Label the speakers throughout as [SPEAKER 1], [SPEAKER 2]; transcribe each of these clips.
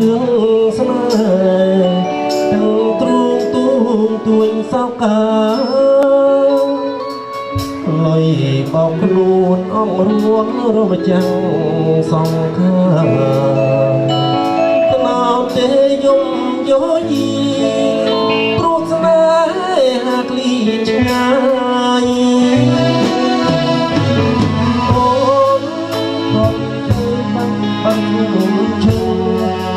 [SPEAKER 1] រឿងស្នេហ៍ទាំងទ្រូងទួងទួញសោកាលុយបោកខ្លួនអងរួងរមចាំងសង្ខាថ្នោតទេយំយោយីព្រោះស្នេហាក្លីឆ្ងាយអូនរត់ទៅបាត់បាត់ឈឹង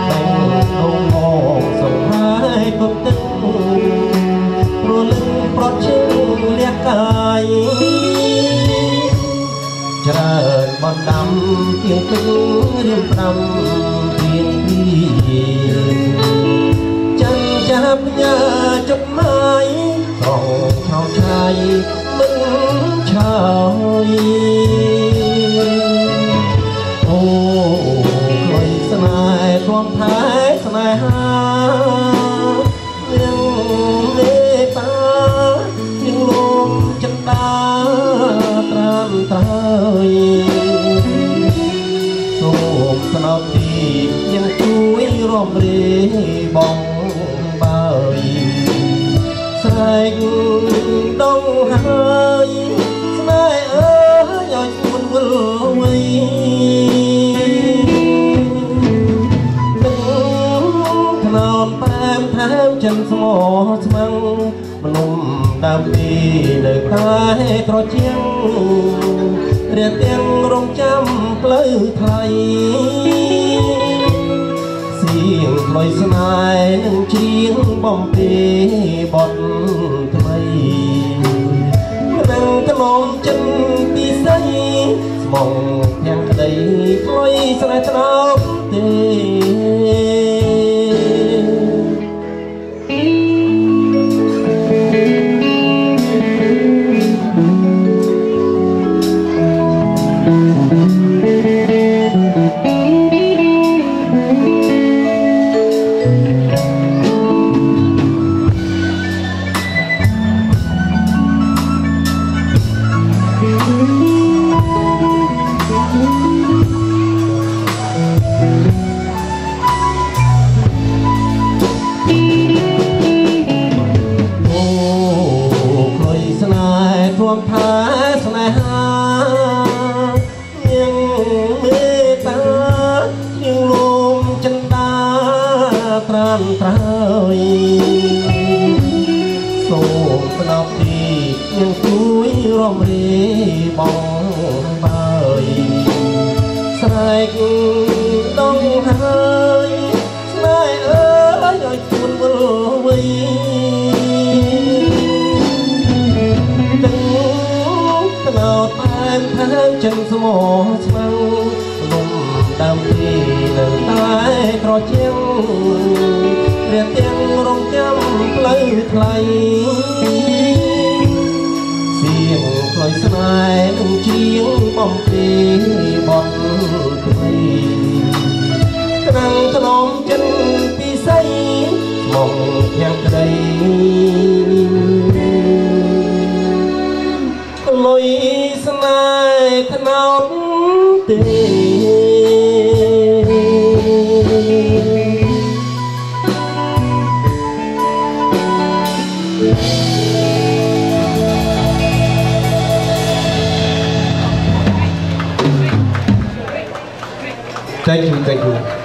[SPEAKER 1] តែងងសង្ហាយពុតទឹកព្រលឹងប្រត់ជើងលះកាយច្រើនបនដាំទៀងទឹករៀមប្រាំទៀងពីចិនចាប់ញើចុកម៉ាយត្រង់ថោឆាយមិនឆើយអូខ្លុយស្នេហ៍ទ្រាំថែស្នេហាមានមេត្តានឹងលំចិនដាត្រាំត្រើយសូមស្នើទីยังជួយរំរាយបងបើយស្រែកដងហើយស្នេហ៍អើយឲ្យស្មុនវិលវៃថ្នោតបែបថែមចិនស្មោះស្មឹងមនុមដើមពីនៅតែត្រជាងរៀបទាំងរងចាំផ្លូវថ្លៃសៀងផ្លុយស្នេហ៍នឹងច្រៀងបំពេបទថ្មីនឹងថ្នមចិនពីស័យស្មងទាំងក្តីផ្លុយស្នេហ៍ឆ្នោតទេ សូមស្នើទីនឹងជួយរំរាយបងបើយស្រែកដងហើយស្នេហ៍អើយឲ្យជួនវិលវៃទាំងថ្នោតតែមថែមចិនស្មោះស្មៅលំដើមពីនៅតែត្រជាងរៀបទាំងរងចាំផ្លូវថ្លៃសៀងផ្លុយស្នេហ៍នឹងជាងបំពេបទថ្មីក្រាំងថ្នមចិនពីស័យមកទាំងក្តីលុយស្នេហ៍ថ្នោតទេ Thank you, thank you.